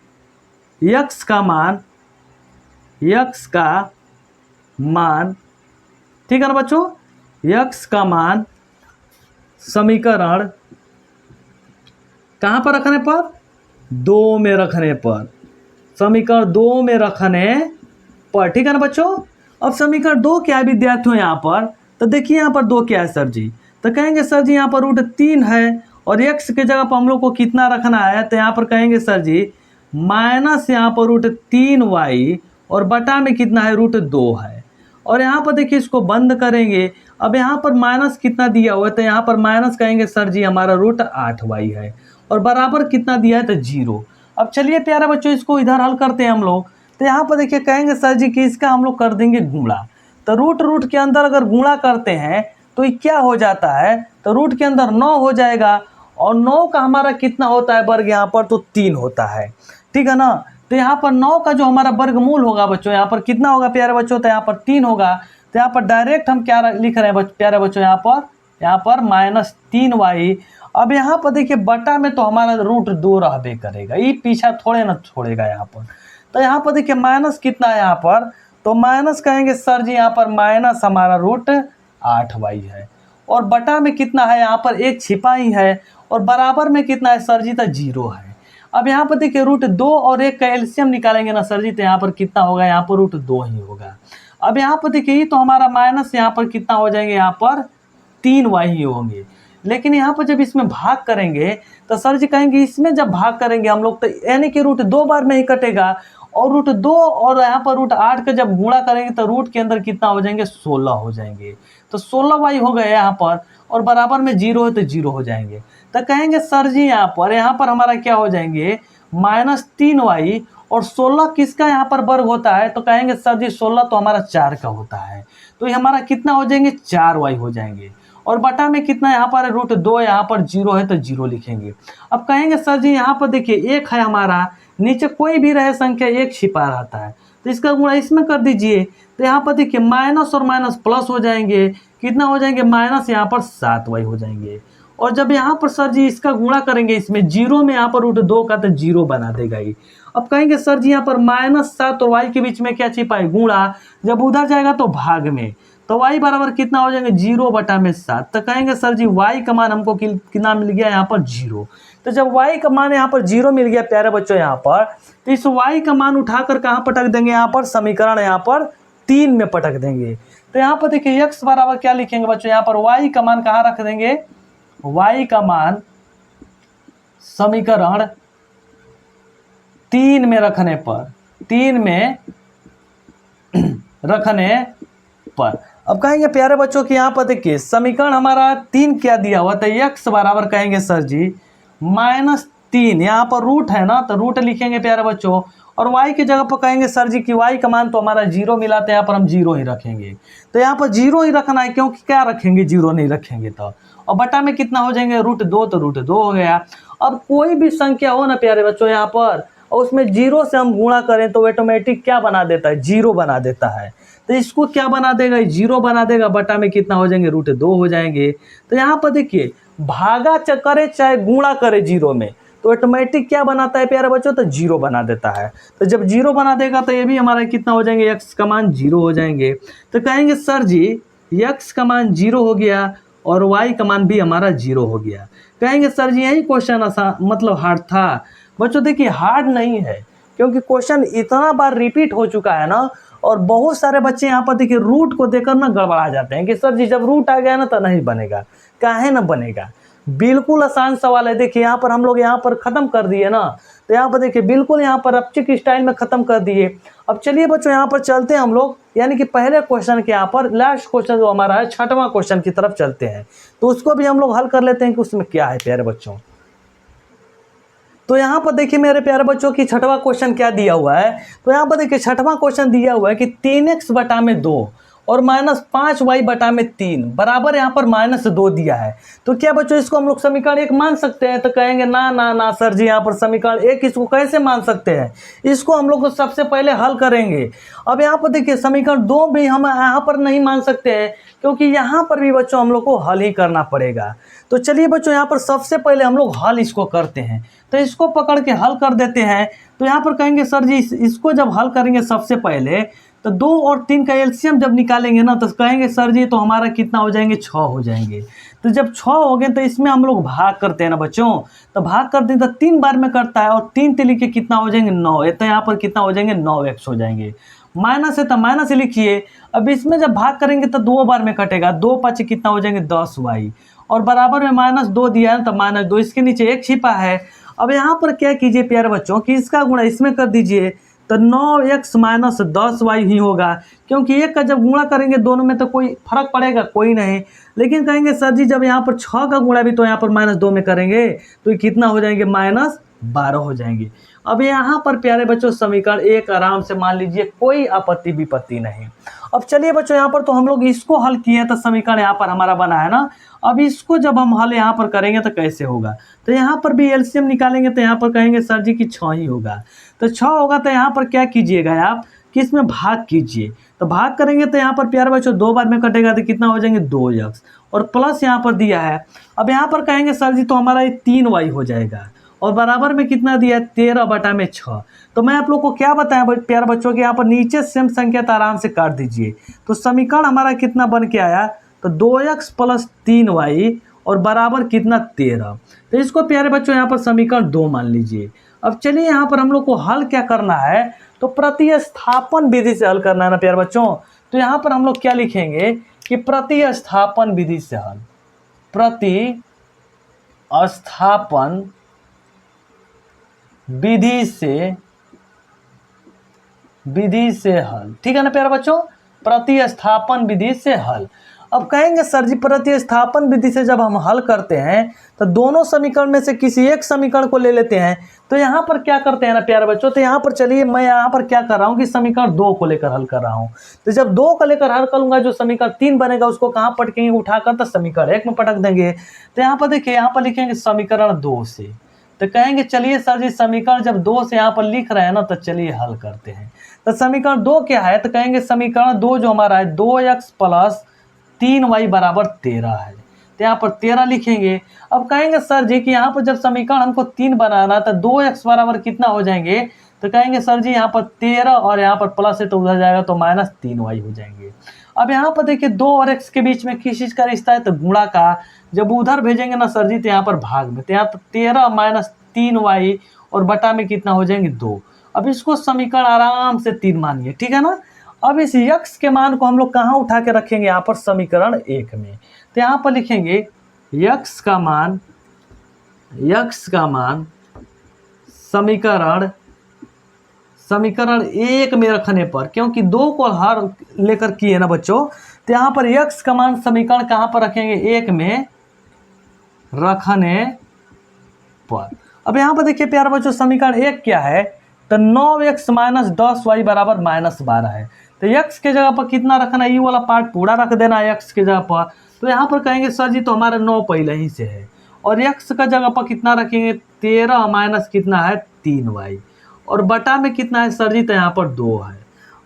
x का मान, ठीक है ना बच्चों, x का मान समीकरण कहाँ पर रखने पर, 2 में रखने पर, समीकरण 2 में रखने पर, ठीक है ना बच्चों। अब समीकरण 2 क्या है विद्यार्थियों यहाँ पर, तो देखिए यहाँ पर 2 क्या है सर जी, तो कहेंगे सर जी यहाँ पर रूट 3 है और x की जगह पर हम लोग को कितना रखना है, तो यहाँ पर कहेंगे सर जी माइनस यहाँ पर √3y और बटा में कितना है √2 है। और यहाँ पर देखिए इसको बंद करेंगे। अब यहाँ पर माइनस कितना दिया हुआ है, तो यहाँ पर माइनस कहेंगे सर जी हमारा √8y है और बराबर कितना दिया है, तो 0। अब चलिए प्यारे बच्चों इसको इधर हल करते हैं हम लोग। तो यहाँ पर देखिए कहेंगे सर जी कि इसका हम लोग कर देंगे गुणा। तो रूट के अंदर अगर गुणा करते हैं तो ये क्या हो जाता है, तो रूट के अंदर 9 हो जाएगा और 9 का हमारा कितना होता है वर्ग यहाँ पर, तो 3 होता है, ठीक है ना। तो यहाँ पर 9 का जो हमारा वर्गमूल होगा बच्चों यहाँ पर कितना होगा प्यारे बच्चों, तो यहाँ पर 3 होगा। तो यहाँ पर डायरेक्ट हम क्या लिख रहे हैं प्यारे बच्चों, यहाँ पर -3y। अब यहाँ पर देखिए बटा में तो हमारा √2 रहबे करेगा, ये पीछा थोड़े ना छोड़ेगा यहाँ पर। तो यहाँ पर देखिए माइनस कितना है यहाँ पर, तो माइनस कहेंगे सर जी यहाँ पर माइनस हमारा √8y है और बटा में कितना है यहाँ पर 1 छिपा ही है और बराबर में कितना है सर जी, तो 0 है। अब यहाँ पर देखिए √2 और 1 का एलसीएम निकालेंगे ना सर जी, तो यहाँ पर कितना होगा, यहाँ पर √2 ही होगा। अब यहाँ पर देखिए ये तो हमारा माइनस यहाँ पर कितना हो जाएंगे, यहाँ पर 3y ही होंगे। लेकिन यहाँ पर जब इसमें भाग करेंगे तो सर जी कहेंगे इसमें जब भाग करेंगे हम लोग तो यानी कि √2 बार में ही कटेगा और √2 और यहाँ पर √8 का जब गुणा करेंगे तो रूट के अंदर कितना हो जाएंगे, 16 हो जाएंगे। तो 16y हो गए यहाँ पर और बराबर में 0 है तो 0 हो जाएंगे। तो कहेंगे सर जी यहाँ पर हमारा क्या हो जाएंगे -3y और 16 किसका यहाँ पर वर्ग होता है, तो कहेंगे सर जी 16 तो हमारा 4 का होता है। तो ये हमारा कितना हो जाएंगे, 4y हो जाएंगे और बटा में कितना यहाँ पर √2, यहाँ पर 0 है तो 0 लिखेंगे। अब कहेंगे सर जी यहाँ पर देखिए 1 है हमारा, नीचे कोई भी रहे संख्या 1 छिपा रहता है तो इसका गुणा इसमें कर दीजिए। तो यहाँ पर देखिए माइनस और माइनस प्लस हो जाएंगे, कितना हो जाएंगे माइनस यहाँ पर 7y हो जाएंगे। और जब यहाँ पर सर जी इसका गुणा करेंगे इसमें 0 में यहाँ पर √2 का तो 0 बना देगा ही। अब कहेंगे सर जी यहाँ पर -7 और y के बीच में क्या छिपा है, गुणा। जब उधर जाएगा तो भाग में, तो y बराबर कितना हो जाएंगे 0/7। तो कहेंगे सर जी y का मान हमको कितना मिल गया यहाँ पर 0। तो जब y का मान यहाँ पर 0 मिल गया प्यारे बच्चों यहाँ पर, तो इस y का मान उठाकर कहाँ पटक देंगे, यहाँ पर समीकरण यहाँ पर 3 में पटक देंगे। तो यहाँ पर देखिए x बराबर क्या लिखेंगे बच्चों, यहाँ पर y का मान कहाँ रख देंगे, y का मान समीकरण 3 में रखने पर, 3 में रखने पर। अब कहेंगे प्यारे बच्चों कि यहाँ पर देखिए समीकरण हमारा 3 क्या दिया हुआ, तो x बराबर कहेंगे सर जी -3, यहाँ पर रूट है ना तो रूट लिखेंगे प्यारे बच्चों और y की जगह पर कहेंगे सर जी कि y का मान तो हमारा 0 मिला, तो यहाँ पर हम 0 ही रखेंगे। तो यहाँ पर 0 ही रखना है क्योंकि क्या रखेंगे, 0 नहीं रखेंगे तो। और बटा में कितना हो जाएंगे √2, तो √2 हो गया। अब कोई भी संख्या हो ना प्यारे बच्चों यहाँ पर और उसमें 0 से हम गुणा करें तो ऑटोमेटिक क्या बना देता है, 0 बना देता है। तो इसको क्या बना देगा, 0 बना देगा। बटा में कितना हो जाएंगे √2 हो जाएंगे। तो यहाँ पर देखिए भागा करे चाहे गुणा करे 0 में तो ऑटोमेटिक क्या बनाता है प्यारे बच्चों, तो 0 बना देता है। तो जब 0 बना देगा तो ये भी हमारा कितना हो जाएंगे, x का मान 0 हो जाएंगे। तो कहेंगे सर जी x का मान 0 हो गया और y का मान भी हमारा 0 हो गया। कहेंगे सर जी यही क्वेश्चन आसान मतलब हार्ड था। बच्चों देखिए हार्ड नहीं है क्योंकि क्वेश्चन इतना बार रिपीट हो चुका है ना, और बहुत सारे बच्चे यहाँ पर देखिए रूट को देखकर ना गड़बड़ा जाते हैं कि सर जी जब रूट आ गया ना तो नहीं बनेगा, काहे ना बनेगा। बिल्कुल आसान सवाल है। देखिए यहाँ पर हम लोग यहाँ पर ख़त्म कर दिए ना, तो यहाँ पर देखिए बिल्कुल यहाँ पर अपचिक स्टाइल में ख़त्म कर दिए। अब चलिए बच्चों यहाँ पर चलते हैं हम लोग, यानी कि पहले क्वेश्चन के यहाँ पर लास्ट क्वेश्चन जो हमारा है 6वां क्वेश्चन की तरफ चलते हैं, तो उसको भी हम लोग हल कर लेते हैं कि उसमें क्या है प्यारे बच्चों। तो यहाँ पर देखिए मेरे प्यारे बच्चों की 6वां क्वेश्चन क्या दिया हुआ है, तो यहाँ पर देखिए 6वां क्वेश्चन दिया हुआ है कि 3x/2 और -5y/3 बराबर यहाँ पर -2 दिया है। तो क्या बच्चों इसको हम लोग समीकरण 1 मान सकते हैं, तो कहेंगे ना ना ना सर जी यहाँ पर समीकरण 1 इसको कैसे मान सकते हैं, इसको हम लोग तो सबसे पहले हल करेंगे। अब यहाँ पर देखिए समीकरण 2 भी हम यहाँ पर नहीं मान सकते हैं क्योंकि यहाँ पर भी बच्चों हम लोग को हल ही करना पड़ेगा। तो चलिए बच्चों यहाँ पर सबसे पहले हम लोग हल इसको करते हैं, तो इसको पकड़ के हल कर देते हैं। तो यहाँ पर कहेंगे सर जी इसको जब हल करेंगे सबसे पहले तो 2 और 3 का एलसीएम जब निकालेंगे ना तो कहेंगे सर जी तो हमारा कितना हो जाएंगे, 6 हो जाएंगे। तो जब 6 हो गए तो इसमें हम लोग भाग करते हैं ना बच्चों, तो भाग करते हैं तो 3 बार में करता है और 3 ते लिखे कितना हो जाएंगे 9, तो यहाँ पर कितना हो जाएंगे 9x हो जाएंगे। माइनस है तो माइनस लिखिए। अब इसमें जब भाग करेंगे तो 2 बार में कटेगा, 2 5 कितना हो जाएंगे 10y और बराबर में -2 दिया है तो -2, इसके नीचे 1 छिपा है। अब यहाँ पर क्या कीजिए प्यारे बच्चों कि इसका गुणा इसमें कर दीजिए, तो 9x - 10y ही होगा, क्योंकि एक का जब गुणा करेंगे दोनों में तो कोई फर्क पड़ेगा कोई नहीं। लेकिन कहेंगे सर जी जब यहाँ पर 6 का गुणा भी तो यहाँ पर -2 में करेंगे तो ये कितना हो जाएंगे, -12 हो जाएंगे। अब यहाँ पर प्यारे बच्चों समीकरण एक आराम से मान लीजिए, कोई आपत्ति विपत्ति नहीं। अब चलिए बच्चों यहाँ पर तो हम लोग इसको हल किए तो समीकरण यहाँ पर हमारा बना है ना। अब इसको जब हम हल यहाँ पर करेंगे तो कैसे होगा, तो यहाँ पर भी एलसीएम निकालेंगे तो यहाँ पर कहेंगे सर जी कि 6 ही होगा। तो 6 होगा तो यहाँ पर क्या कीजिएगा आप कि इसमें भाग कीजिए, तो भाग करेंगे तो यहाँ पर प्यारे बच्चों 2 बार में कटेगा तो कितना हो जाएंगे 2x, और प्लस यहाँ पर दिया है। अब यहाँ पर कहेंगे सर जी तो हमारा ये 3y हो जाएगा, और बराबर में कितना दिया है 13/6। तो मैं आप लोग को क्या बताया प्यारे बच्चों कि यहाँ पर नीचे सेम संख्या तो आराम से काट दीजिए। तो समीकरण हमारा कितना बन के आया, तो 2x + 3y और बराबर कितना 13। तो इसको प्यारे बच्चों यहाँ पर समीकरण 2 मान लीजिए। अब चलिए यहाँ पर हम लोग को हल क्या करना है, तो प्रतिस्थापन विधि से हल करना है ना प्यारे बच्चों। तो यहाँ पर हम लोग क्या लिखेंगे कि प्रतिस्थापन विधि से हल, प्रतिस्थापन विधि से हल, ठीक है ना प्यारे बच्चों, प्रतिस्थापन विधि से हल। अब कहेंगे सर जी प्रतिस्थापन विधि से जब हम हल करते हैं तो दोनों समीकरण में से किसी एक समीकरण को ले लेते हैं। तो यहाँ पर क्या करते हैं ना प्यारे बच्चों, तो यहाँ पर चलिए मैं यहाँ पर क्या कर रहा हूँ कि समीकरण 2 को लेकर हल कर रहा हूँ। तो जब 2 को लेकर हल करूंगा जो समीकरण 3 बनेगा उसको कहाँ पटकेंगे, उठाकर तो समीकरण 1 में पटक देंगे। तो यहाँ पर देखिए यहाँ पर लिखेंगे समीकरण 2 से, तो कहेंगे चलिए सर जी समीकरण जब 2 से यहाँ पर लिख रहे हैं ना तो चलिए हल करते हैं। तो समीकरण 2 क्या है, तो कहेंगे समीकरण 2 जो हमारा है 2x + 3y = 13 है। तो यहाँ पर 13 लिखेंगे। अब कहेंगे सर जी कि यहाँ पर जब समीकरण हमको 3 बनाना तो 2x बराबर कितना हो जाएंगे, तो कहेंगे सर जी यहाँ पर 13 और यहाँ पर प्लस है तो उधर जाएगा तो -3y हो जाएंगे। अब यहाँ पर देखिए 2 और x के बीच में किस चीज़ का रिश्ता है, तो गुणा का। जब उधर भेजेंगे ना सर जी तो यहाँ पर भाग में, तो यहाँ पर 13 - 3y और बटा में कितना हो जाएंगे 2। अब इसको समीकरण आराम से 3 मानिए, ठीक है ना। अब इस यक्स के मान को हम लोग कहाँ उठा के रखेंगे, यहाँ पर समीकरण 1 में। तो यहाँ पर लिखेंगे यक्स का मान समीकरण 1 में रखने पर, क्योंकि 2 को हर लेकर किए ना बच्चों, तो यहाँ पर यक्स का मान समीकरण कहाँ पर रखेंगे, 1 में रखने पर। अब यहाँ पर देखिए प्यारे बच्चों समीकरण 1 क्या है, तो 9x - 10y = -12 है। तो x के जगह पर कितना रखना है, ये वाला पार्ट पूरा रख देना है x के जगह पर। तो यहाँ पर कहेंगे सर जी तो हमारा 9 पहले ही से है, और x का जगह पर कितना रखेंगे 13 माइनस कितना है 3y, और बटा में कितना है सर जी, तो यहाँ पर 2 है।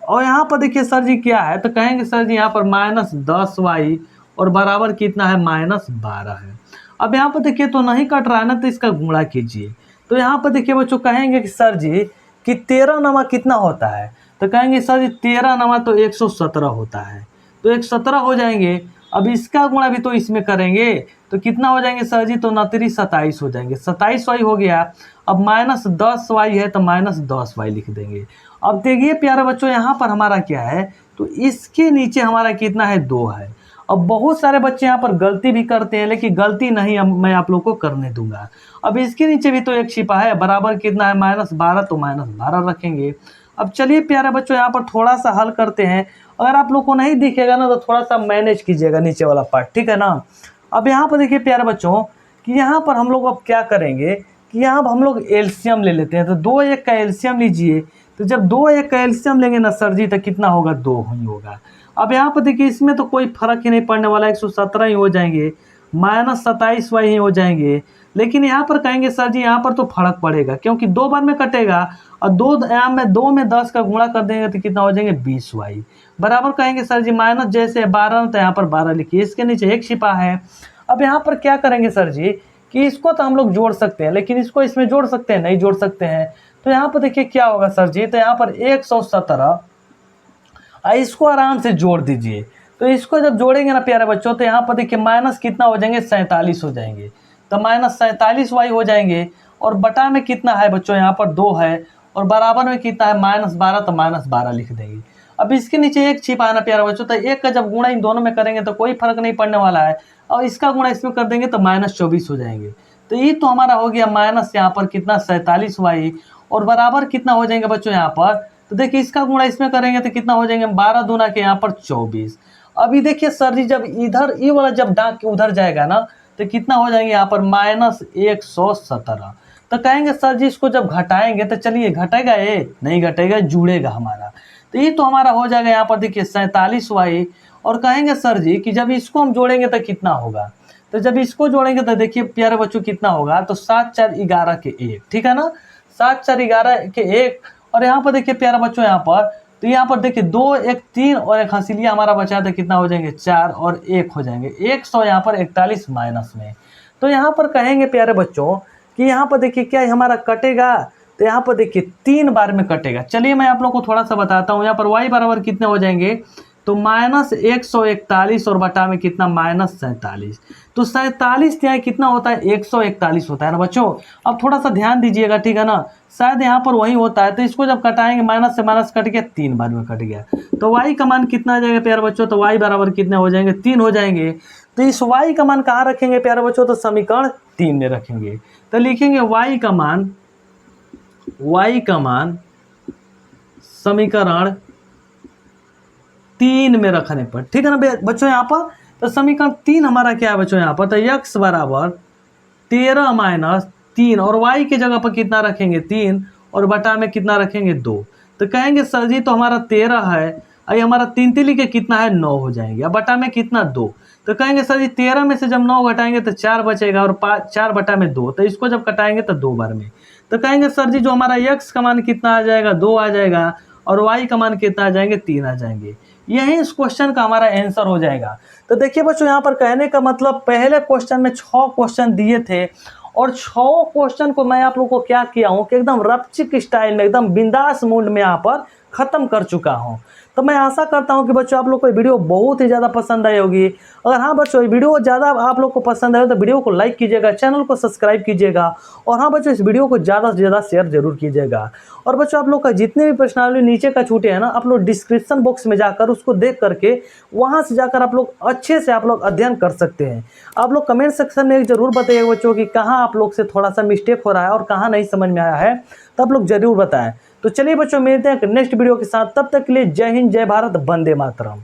और यहाँ पर देखिए सर जी क्या है, तो कहेंगे सर जी यहाँ पर -10y और बराबर कितना है -12 है। अब यहाँ पर देखिए तो नहीं कट रहा है ना, तो इसका गुणा कीजिए। तो यहाँ पर देखिए बच्चों कहेंगे कि सर जी कि 13 नमा कितना होता है, तो कहेंगे सर जी 13 नमा तो 117 होता है, तो 117 हो जाएंगे। अब इसका गुणा भी तो इसमें करेंगे तो कितना हो जाएंगे सर जी, तो 29 27 हो जाएंगे, 27y हो गया। अब -10y है तो -10y लिख देंगे। अब देखिए प्यारे बच्चों यहाँ पर हमारा क्या है, तो इसके नीचे हमारा कितना है 2 है। अब बहुत सारे बच्चे यहाँ पर गलती भी करते हैं, लेकिन गलती नहीं मैं आप लोग को करने दूंगा। अब इसके नीचे भी तो 1 छिपा है, बराबर कितना है -12, तो -12 रखेंगे। अब चलिए प्यारे बच्चों यहाँ पर थोड़ा सा हल करते हैं। अगर आप लोग को नहीं दिखेगा ना तो थोड़ा सा मैनेज कीजिएगा नीचे वाला पार्ट, ठीक है ना। अब यहाँ पर देखिए प्यारे बच्चों कि यहाँ पर हम लोग अब क्या करेंगे कि यहाँ हम लोग एलसीएम ले लेते हैं। तो 2 1 का एलसीएम लीजिए। तो जब 2 1 का एलसीएम लेंगे ना सर जी तो कितना होगा 2 ही होगा। अब यहाँ पर देखिए इसमें तो कोई फर्क ही नहीं पड़ने वाला, 117 ही हो जाएंगे, -27y ही हो जाएंगे। लेकिन यहाँ पर कहेंगे सर जी यहाँ पर तो फर्क पड़ेगा, क्योंकि 2 बार में कटेगा और 2 में 10 का गुणा कर देंगे तो कितना हो जाएंगे 20y। बराबर कहेंगे सर जी माइनस जैसे 12 तो यहाँ पर 12 लिखिए, इसके नीचे 1 छिपा है। अब यहाँ पर क्या करेंगे सर जी कि इसको तो हम लोग जोड़ सकते हैं, लेकिन इसको इसमें जोड़ सकते हैं, नहीं जोड़ सकते हैं। तो यहाँ पर देखिए क्या होगा सर जी, तो यहाँ पर 117, इसको आराम से जोड़ दीजिए। तो इसको जब जोड़ेंगे ना प्यारे बच्चों तो यहाँ पर देखिए माइनस कितना हो जाएंगे 47 हो जाएंगे, तो -47y हो जाएंगे। और बटा में कितना है बच्चों यहाँ पर 2 है, और बराबर में कितना है -12, तो -12 लिख देंगे। अब इसके नीचे 1 छिपा है ना प्यारे बच्चों, तो 1 का जब गुणा इन दोनों में करेंगे तो कोई फर्क नहीं पड़ने वाला है। और इसका गुणा इसमें कर देंगे तो -24 हो जाएंगे। तो ये तो हमारा हो गया माइनस यहाँ पर कितना 47y और बराबर कितना हो जाएंगे बच्चों यहाँ पर, तो देखिए इसका गुणा इसमें करेंगे तो कितना हो जाएंगे 12 दूना के यहाँ पर 24। अभी देखिए सर जी जब इधर ये वाला जब डाक के उधर जाएगा ना तो कितना हो जाएंगे यहाँ पर -117। तो कहेंगे सर जी इसको जब घटाएंगे तो चलिए घटेगा, ये नहीं घटेगा, जुड़ेगा हमारा। तो ये तो हमारा हो जाएगा यहाँ पर देखिए 47y और कहेंगे सर जी कि जब इसको हम जोड़ेंगे तो कितना होगा, तो जब इसको जोड़ेंगे तो देखिए प्यारे बच्चों कितना होगा, तो 7 4 11 के 1, ठीक है ना, 7 4 11 के 1। और यहाँ पर देखिए प्यारे बच्चों यहाँ पर, तो यहाँ पर देखिए 2 1 3 और एक हंसिलिया हमारा बचा तो कितना हो जाएंगे 4 और 1 हो जाएंगे 100 यहाँ पर 41 माइनस में। तो यहाँ पर कहेंगे प्यारे बच्चों कि यहाँ पर देखिए क्या हमारा कटेगा, तो यहाँ पर देखिए 3 बार में कटेगा। चलिए मैं आप लोग को थोड़ा सा बताता हूँ। यहाँ पर y बराबर कितने हो जाएंगे, तो -141 और बटा में कितना -47। तो 47 यहाँ कितना होता है 141 होता है ना बच्चों। अब थोड़ा सा ध्यान दीजिएगा, ठीक है ना, शायद यहाँ पर वही होता है। तो इसको जब कटाएंगे माइनस से माइनस कट गया, 3 बार में कट गया, तो y का मान कितना आ जाएगा प्यारे बच्चों, तो y बराबर कितने हो जाएंगे 3 हो जाएंगे। तो इस y का मान कहाँ रखेंगे प्यारे बच्चों, तो समीकरण 3 में रखेंगे। तो लिखेंगे y का मान समीकरण 3 में रखने पर, ठीक है ना बच्चों यहाँ पर। तो समीकरण 3 हमारा क्या है बच्चों यहाँ पर, तो x बराबर 13 माइनस 3 और y की जगह पर कितना रखेंगे 3 और बटा में कितना रखेंगे 2। तो कहेंगे सर जी तो हमारा 13 है, अरे हमारा 3 3 के कितना है 9 हो जाएंगे, अब बटा में कितना 2। तो कहेंगे सर जी 13 में से जब 9 घटाएंगे तो 4 बचेगा और 4 बटा में 2, तो इसको जब कटाएंगे तो 2 बार में। तो कहेंगे सर जी जो हमारा x का मान कितना आ जाएगा 2 आ जाएगा और y का मान कितना आ जाएंगे 3 आ जाएंगे। यही इस क्वेश्चन का हमारा आंसर हो जाएगा। तो देखिए बच्चों यहाँ पर कहने का मतलब पहले क्वेश्चन में 6 क्वेश्चन दिए थे और 6 क्वेश्चन को मैं आप लोग को क्या किया हूँ कि एकदम रपचिक स्टाइल में एकदम बिंदास मूड में यहाँ पर खत्म कर चुका हूँ। तो मैं आशा करता हूँ कि बच्चों आप लोग को वीडियो बहुत ही ज़्यादा पसंद आई होगी। अगर हाँ बच्चों वीडियो ज़्यादा आप लोग को पसंद आए तो वीडियो को लाइक कीजिएगा, चैनल को सब्सक्राइब कीजिएगा और हाँ बच्चों इस वीडियो को ज़्यादा से ज़्यादा शेयर जरूर कीजिएगा। और बच्चों आप लोग का जितने भी प्रश्नावली नीचे का छूटे हैं ना, आप लोग डिस्क्रिप्शन बॉक्स में जाकर उसको देख करके वहाँ से जाकर आप लोग अच्छे से आप लोग अध्ययन कर सकते हैं। आप लोग कमेंट सेक्शन में जरूर बताइएगा बच्चों कि कहाँ आप लोग से थोड़ा सा मिस्टेक हो रहा है और कहाँ नहीं समझ में आया है, तो आप लोग जरूर बताएं। तो चलिए बच्चों मिलते हैं नेक्स्ट वीडियो के साथ, तब तक के लिए जय हिंद, जय भारत, वंदे मातरम।